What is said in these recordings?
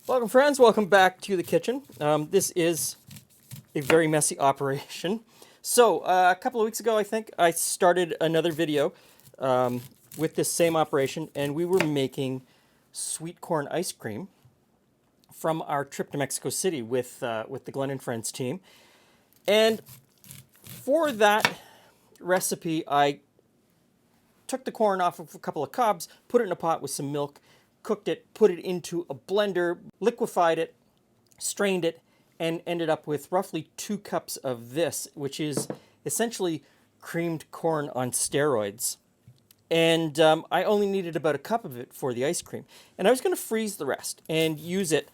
Welcome, friends. Welcome back to the kitchen. This is a very messy operation. So, a couple of weeks ago, I think, I started another video with this same operation, and we were making sweet corn ice cream from our trip to Mexico City with the Glenn and Friends team. And for that recipe, I took the corn off of a couple of cobs, put it in a pot with some milk, cooked it, put it into a blender, liquefied it, strained it, and ended up with roughly 2 cups of this, which is essentially creamed corn on steroids. And I only needed about a cup of it for the ice cream. And I was going to freeze the rest and use it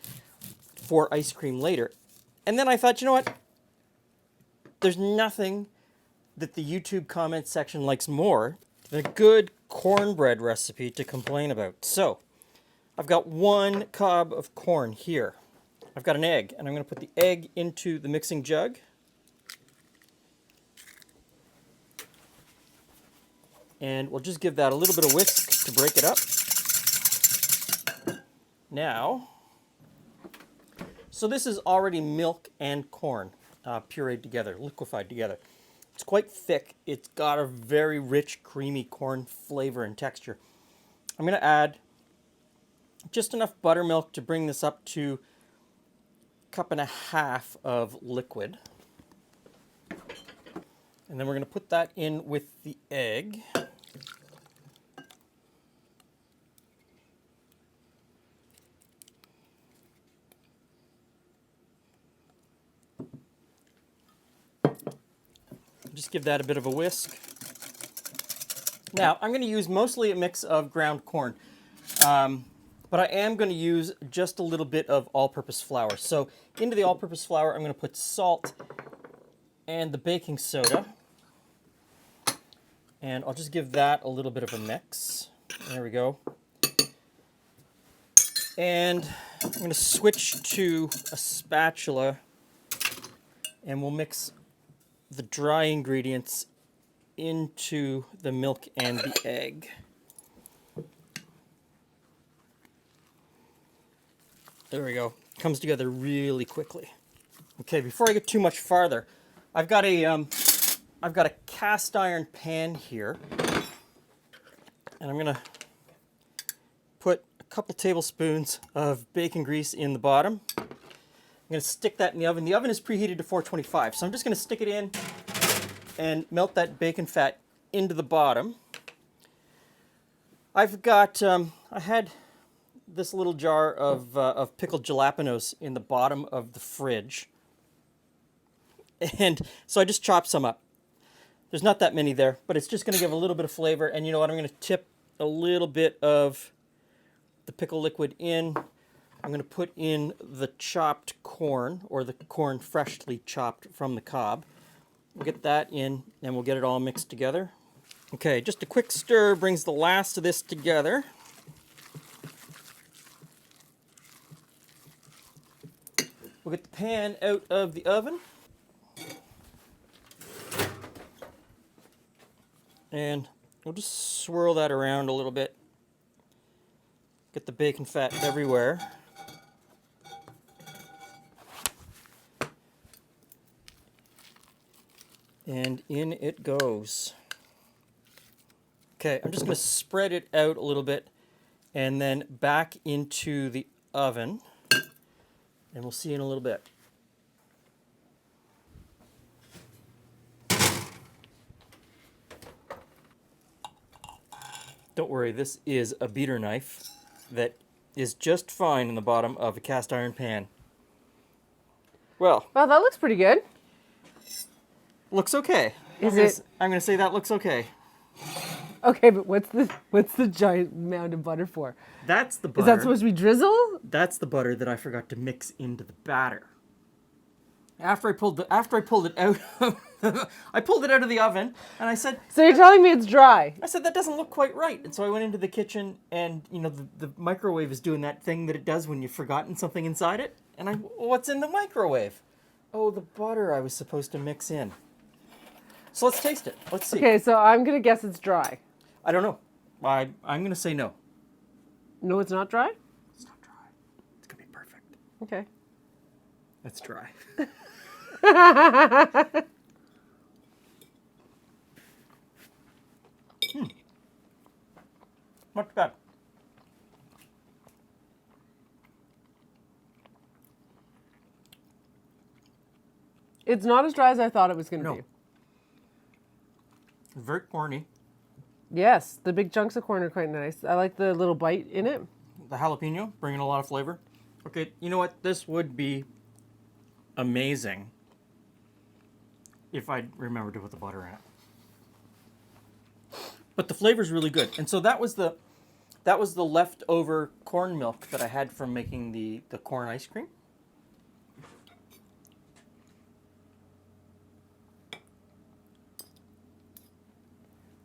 for ice cream later. And then I thought, you know what? There's nothing that the YouTube comment section likes more than a good cornbread recipe to complain about. So, I've got 1 cob of corn here. I've got an egg, and I'm going to put the egg into the mixing jug. And we'll just give that a little bit of whisk to break it up. Now, so this is already milk and corn pureed together, liquefied together. It's quite thick. It's got a very rich, creamy corn flavor and texture. I'm going to add just enough buttermilk to bring this up to 1.5 cups of liquid. And then we're going to put that in with the egg. Just give that a bit of a whisk. Now, I'm going to use mostly a mix of ground corn, but I am going to use just a little bit of all-purpose flour. So into the all-purpose flour, I'm going to put salt and the baking soda. And I'll just give that a little bit of a mix. There we go. And I'm going to switch to a spatula, and we'll mix the dry ingredients into the milk and the egg. There we go. Comes together really quickly. Okay, before I get too much farther, I've got a cast iron pan here, and I'm gonna put a couple tablespoons of bacon grease in the bottom. I'm going to stick that in the oven. The oven is preheated to 425, so I'm just going to stick it in and melt that bacon fat into the bottom. I've got, I had this little jar of pickled jalapenos in the bottom of the fridge. And so I just chopped some up. There's not that many there, but it's just going to give a little bit of flavor. And you know what? I'm going to tip a little bit of the pickle liquid in. I'm going to put in the chopped corn, or the corn freshly chopped from the cob. We'll get that in, and we'll get it all mixed together. Okay, just a quick stir brings the last of this together. We'll get the pan out of the oven. And we'll just swirl that around a little bit. Get the bacon fat everywhere. And in it goes. Okay, I'm just going to spread it out a little bit and then back into the oven. And we'll see you in a little bit. Don't worry, this is a beater knife that is just fine in the bottom of a cast iron pan. Well, Wow, that looks pretty good. looks okay. I'm going to say that looks okay. Okay, but what's the giant mound of butter for? That's the butter. Is that supposed to be drizzle? That's the butter that I forgot to mix into the batter. After I pulled it out, I pulled it out of the oven, and I said, So you're telling me it's dry? I said that doesn't look quite right. And so I went into the kitchen, and you know the microwave is doing that thing that it does when you've forgotten something inside it. And what's in the microwave? Oh, the butter I was supposed to mix in. So let's taste it. Let's see. Okay, so I'm gonna guess it's dry. I don't know. I'm gonna say no. No, it's not dry? It's not dry. It's gonna be perfect. Okay. That's dry. Not too bad. It's not as dry as I thought it was going to No. be. Very corny. Yes, the big chunks of corn are quite nice. I like the little bite in it. The jalapeno, bringing a lot of flavor. Okay, you know what? This would be amazing if I remembered to put the butter in it. But the flavor's really good. And so that was the leftover corn milk that I had from making the corn ice cream.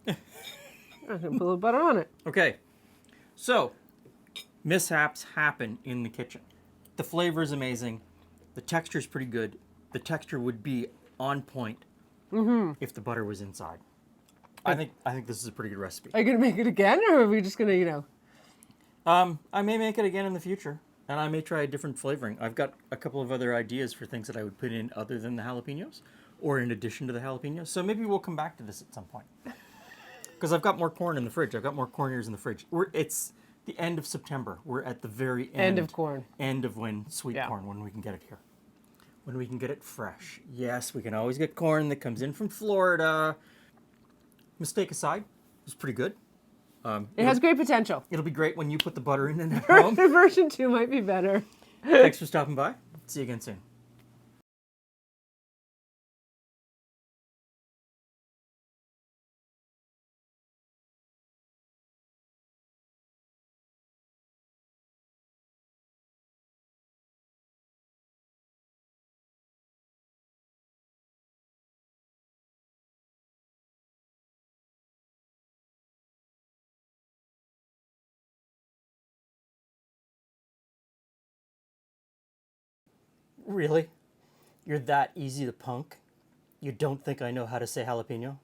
I'm going to put a little butter on it. Okay, so mishaps happen in the kitchen. The flavor is amazing. The texture is pretty good. The texture would be on point if the butter was inside. I think this is a pretty good recipe. Are you going to make it again, or are we just going to, I may make it again in the future, and I may try a different flavoring. I've got a couple of other ideas for things that I would put in other than the jalapenos, or in addition to the jalapenos. So maybe we'll come back to this at some point. Because I've got more corn in the fridge. I've got more corn ears in the fridge. It's the end of September. We're at the very end. End of corn. End of when sweet Yeah. corn, when we can get it here. When we can get it fresh. Yes, we can always get corn that comes in from Florida. Mistake aside, it was pretty good. it has great potential. It'll be great when you put the butter in it at home. Version 2 might be better. Thanks for stopping by. See you again soon. Really? You're that easy to punk? You don't think I know how to say jalapeno?